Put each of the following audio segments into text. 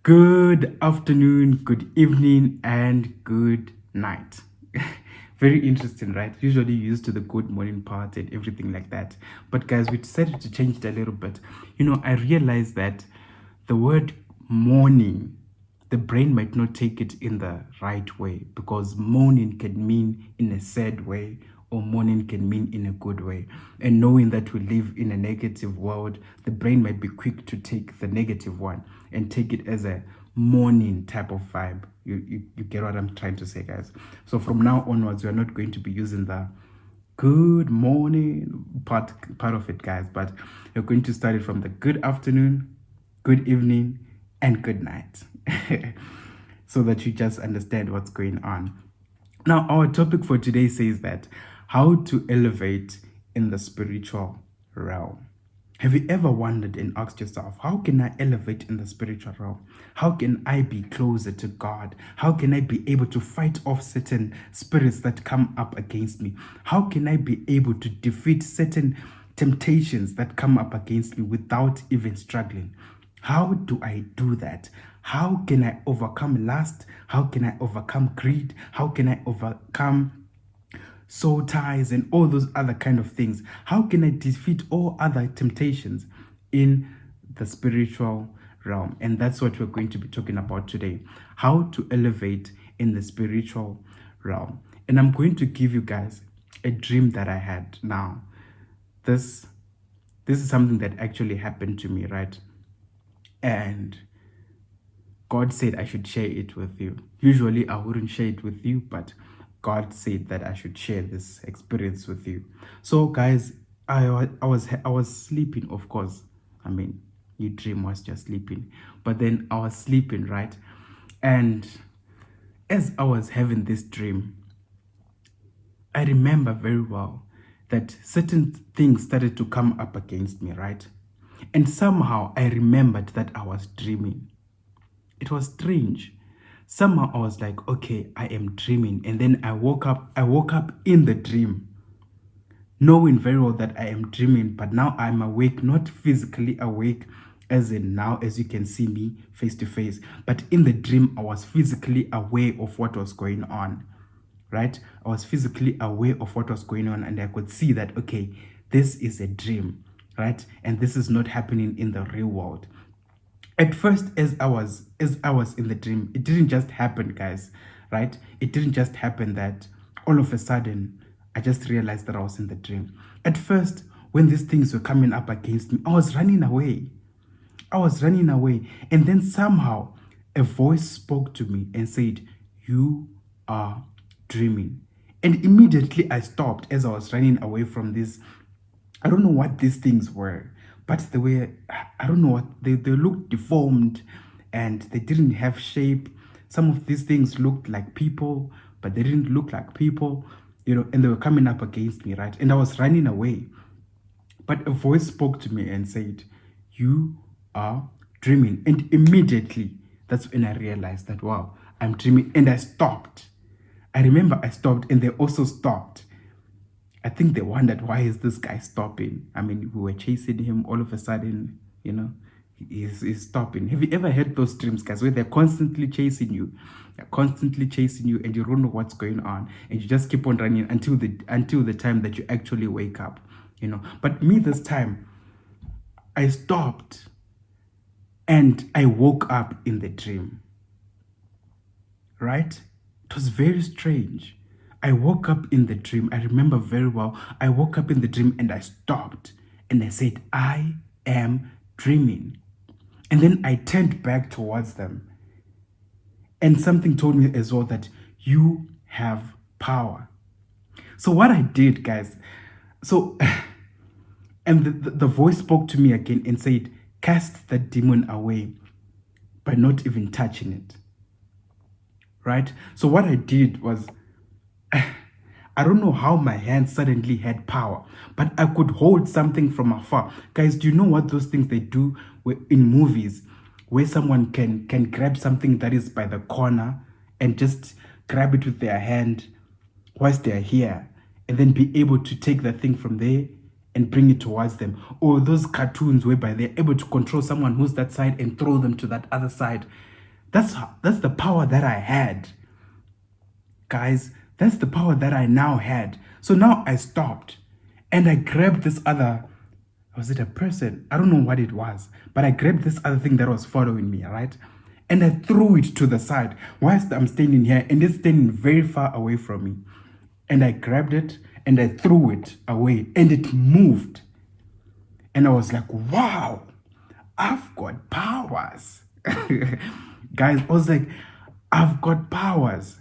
Good afternoon, good evening, and good night. Very interesting, right? Usually used to the good morning part and everything like that. But guys, we decided to change it a little bit. I realized that the word morning, the brain might not take it in the right way because morning can mean in a sad way or morning can mean in a good way. And knowing that we live in a negative world, the brain might be quick to take the negative one and take it as a morning type of vibe. You get what I'm trying to say, guys. So from now onwards, we are not going to be using the good morning part of it, guys, but we're going to start it from the good afternoon, good evening, and good night. So that you just understand what's going on. Now, our topic for today says that how to elevate in the spiritual realm. Have you ever wondered and asked yourself, how can I elevate in the spiritual realm? How can I be closer to God? How can I be able to fight off certain spirits that come up against me? How can I be able to defeat certain temptations that come up against me without even struggling? How do I do that? How can I overcome lust? How can I overcome greed? How can I overcome soul ties and all those other kind of things? How can I defeat all other temptations in the spiritual realm? And that's what we're going to be talking about today. How to elevate in the spiritual realm. And I'm going to give you guys a dream that I had. Now, this is something that actually happened to me, right? And God said I should share it with you. Usually I wouldn't share it with you, but God said that I should share this experience with you. So guys, I was sleeping, of course. I mean, you dream was just sleeping, but then I was sleeping, right? And as I was having this dream, I remember very well that certain things started to come up against me, right? And somehow I remembered that I was dreaming. It was strange. Somehow I was like, okay, I am dreaming. And then I woke up in the dream, knowing very well that I am dreaming, but now I'm awake, not physically awake, as in now, as you can see me face to face, but in the dream, I was physically aware of what was going on, right? I was physically aware of what was going on, and I could see that, okay, this is a dream, right? And this is not happening in the real world. At first, as I was in the dream, it didn't just happen, guys, right? It didn't just happen that all of a sudden I just realized that I was in the dream. At first, when these things were coming up against me, I was running away. And then somehow a voice spoke to me and said, "You are dreaming." And immediately I stopped as I was running away from this. I don't know what these things were, but they were, I don't know what, they looked deformed and they didn't have shape. Some of these things looked like people, but they didn't look like people, and they were coming up against me, right? And I was running away. But a voice spoke to me and said, "You are dreaming." And immediately, that's when I realized that, wow, I'm dreaming. And I stopped. I remember I stopped and they also stopped. I think they wondered, why is this guy stopping? I mean, we were chasing him, all of a sudden, he's stopping. Have you ever had those dreams, guys, where they're constantly chasing you? They're constantly chasing you and you don't know what's going on. And you just keep on running until the time that you actually wake up, But me this time, I stopped and I woke up in the dream, right? It was very strange. I woke up in the dream. I remember very well. I woke up in the dream and I stopped and I said, "I am dreaming." And then I turned back towards them. And something told me as well that you have power. So what I did, guys, and the voice spoke to me again and said, "Cast the demon away by not even touching it." Right? So what I did was, I don't know how my hand suddenly had power, but I could hold something from afar. Guys, do you know what those things they do in movies, where someone can grab something that is by the corner and just grab it with their hand whilst they're here, and then be able to take the thing from there and bring it towards them? Or those cartoons whereby they're able to control someone who's that side and throw them to that other side. That's the power that I had. Guys, that's the power that I now had. So now I stopped and I grabbed this other, was it a person? I don't know what it was, but I grabbed this other thing that was following me, right? And I threw it to the side whilst I'm standing here and it's standing very far away from me. And I grabbed it and I threw it away and it moved. And I was like, wow, I've got powers. Guys, I was like, I've got powers.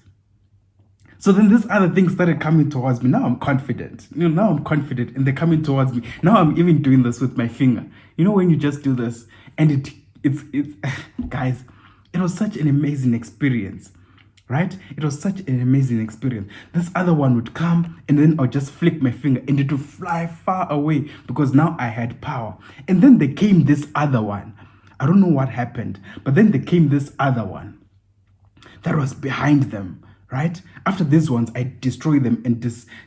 So then this other thing started coming towards me. Now I'm confident. Now I'm confident and they're coming towards me. Now I'm even doing this with my finger. When you just do this and it's guys, it was such an amazing experience, right? It was such an amazing experience. This other one would come and then I'll just flick my finger and it would fly far away because now I had power. And then there came this other one. I don't know what happened, but then there came this other one that was behind them. Right? After these ones, I destroyed them and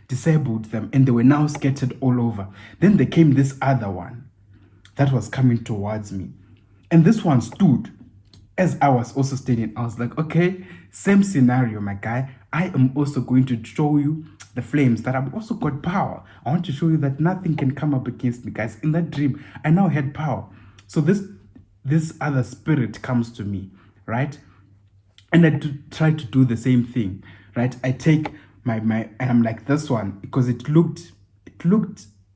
disabled them, and they were now scattered all over. Then there came this other one that was coming towards me. And this one stood as I was also standing. I was like, okay, same scenario, my guy. I am also going to show you the flames that I've also got power. I want to show you that nothing can come up against me, guys. In that dream, I now had power. So this other spirit comes to me, right? And I try to do the same thing, right? I take my and I'm like this one because it looked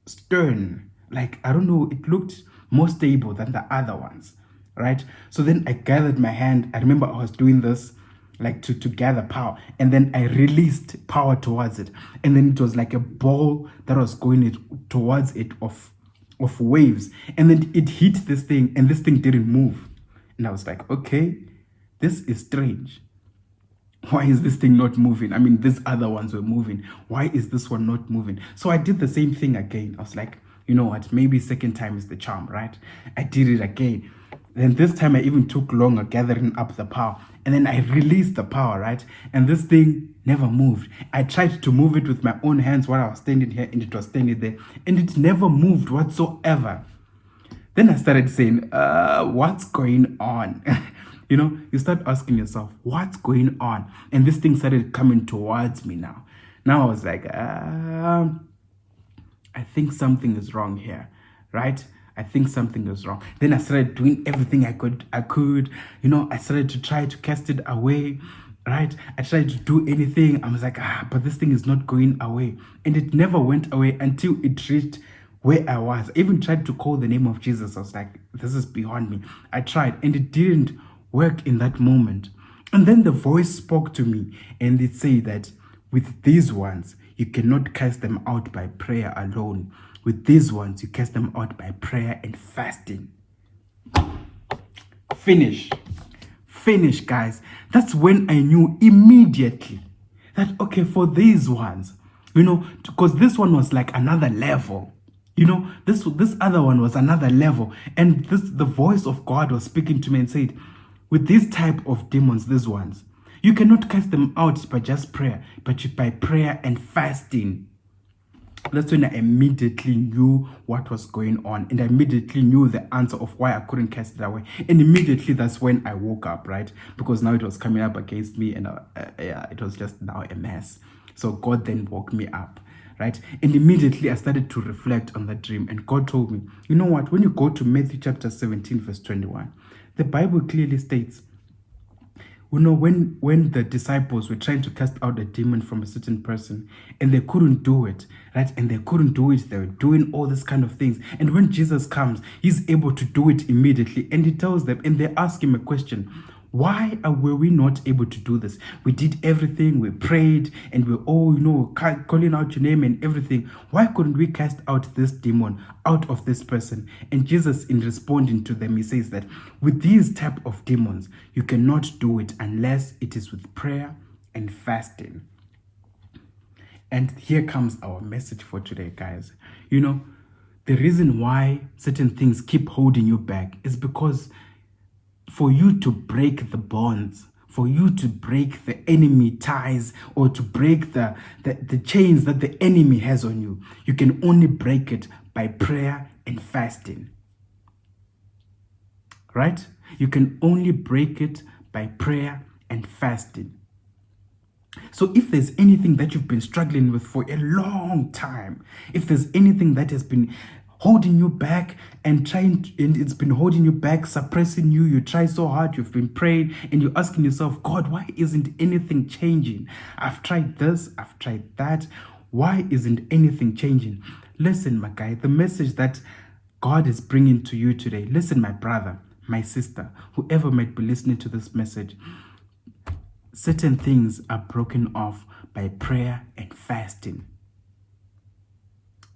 stern. Like, I don't know, it looked more stable than the other ones, right? So then I gathered my hand. I remember I was doing this like to gather power, and then I released power towards it. And then it was like a ball that was going towards it of waves. And then it hit this thing and this thing didn't move. And I was like, okay, this is strange. Why is this thing not moving? I mean, these other ones were moving. Why is this one not moving? So I did the same thing again. I was like, you know what? Maybe second time is the charm, right? I did it again. Then this time I even took longer gathering up the power. And then I released the power, right? And this thing never moved. I tried to move it with my own hands while I was standing here and it was standing there. And it never moved whatsoever. Then I started saying, what's going on? You start asking yourself, what's going on? And this thing started coming towards me now. Now I was like, I think something is wrong here, right? I think something is wrong. Then I started doing everything I could. I started to try to cast it away, right? I tried to do anything. I was like, but this thing is not going away. And it never went away until it reached where I was. I even tried to call the name of Jesus. I was like, this is beyond me. I tried and it didn't work in that moment. And then the voice spoke to me and it said that with these ones, you cannot cast them out by prayer alone. With these ones, you cast them out by prayer and fasting. Finish, guys. That's when I knew immediately that, okay, for these ones, because this one was like another level. This other one was another level. And the voice of God was speaking to me and said, with this type of demons, these ones, you cannot cast them out by just prayer, but by prayer and fasting. That's when I immediately knew what was going on. And I immediately knew the answer of why I couldn't cast it away. And immediately that's when I woke up, right? Because now it was coming up against me and it was just now a mess. So God then woke me up, right? And immediately I started to reflect on that dream. And God told me, you know what? When you go to Matthew chapter 17, verse 21, the Bible clearly states, when the disciples were trying to cast out a demon from a certain person and they couldn't do it, right? And they couldn't do it. They were doing all these kind of things. And when Jesus comes, he's able to do it immediately. And he tells them, and they ask him a question, why were we not able to do this? We did everything, we prayed, and we all, calling out your name and everything. Why couldn't we cast out this demon out of this person? And Jesus, in responding to them, he says that with these type of demons, you cannot do it unless it is with prayer and fasting. And here comes our message for today, guys. The reason why certain things keep holding you back is because for you to break the bonds, for you to break the enemy ties, or to break the chains that the enemy has on you, you can only break it by prayer and fasting. Right? You can only break it by prayer and fasting. So if there's anything that you've been struggling with for a long time, if there's anything that has been holding you back and it's been holding you back, suppressing you, you try so hard, you've been praying and you're asking yourself, God, why isn't anything changing? I've tried this, I've tried that. Why isn't anything changing? Listen, my guy, the message that God is bringing to you today. Listen, my brother, my sister, whoever might be listening to this message. Certain things are broken off by prayer and fasting.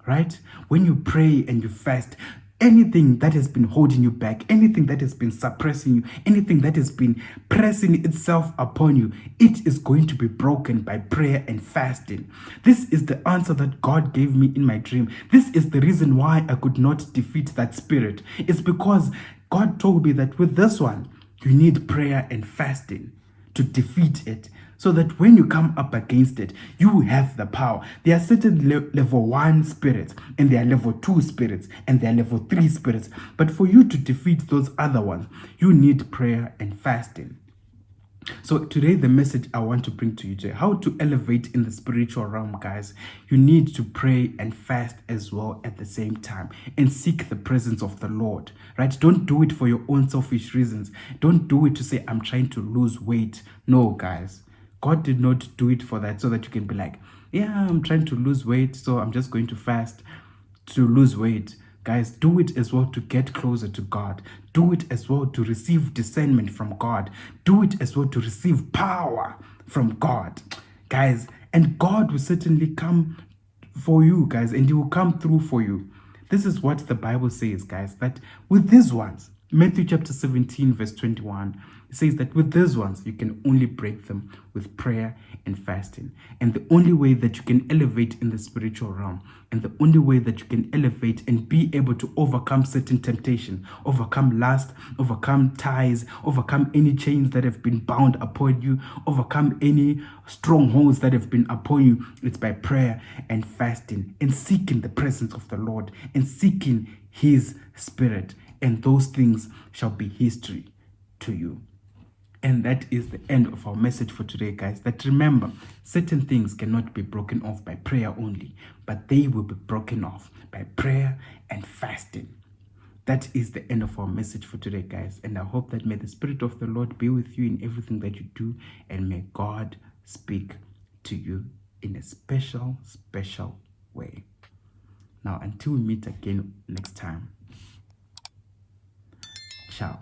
Right? When you pray and you fast, anything that has been holding you back, anything that has been suppressing you, anything that has been pressing itself upon you, it is going to be broken by prayer and fasting. This is the answer that God gave me in my dream. This is the reason why I could not defeat that spirit. It's because God told me that with this one, you need prayer and fasting to defeat it, so that when you come up against it, you have the power. There are certain level 1 spirits, and there are level 2 spirits, and there are level 3 spirits. But for you to defeat those other ones, you need prayer and fasting. So today, the message I want to bring to you today, how to elevate in the spiritual realm, guys. You need to pray and fast as well at the same time and seek the presence of the Lord, right? Don't do it for your own selfish reasons. Don't do it to say, I'm trying to lose weight. No, guys. God did not do it for that, so that you can be like, yeah, I'm trying to lose weight, so I'm just going to fast to lose weight. Guys, do it as well to get closer to God. Do it as well to receive discernment from God. Do it as well to receive power from God. Guys, and God will certainly come for you, guys, and He will come through for you. This is what the Bible says, guys, that with these ones, Matthew chapter 17, verse 21, it says that with these ones, you can only break them with prayer and fasting. And the only way that you can elevate in the spiritual realm, and the only way that you can elevate and be able to overcome certain temptation, overcome lust, overcome ties, overcome any chains that have been bound upon you, overcome any strongholds that have been upon you, it's by prayer and fasting and seeking the presence of the Lord and seeking His Spirit. And those things shall be history to you. And that is the end of our message for today, guys. That remember, certain things cannot be broken off by prayer only, but they will be broken off by prayer and fasting. That is the end of our message for today, guys. And I hope that may the Spirit of the Lord be with you in everything that you do, and may God speak to you in a special, special way. Now, until we meet again next time, ciao.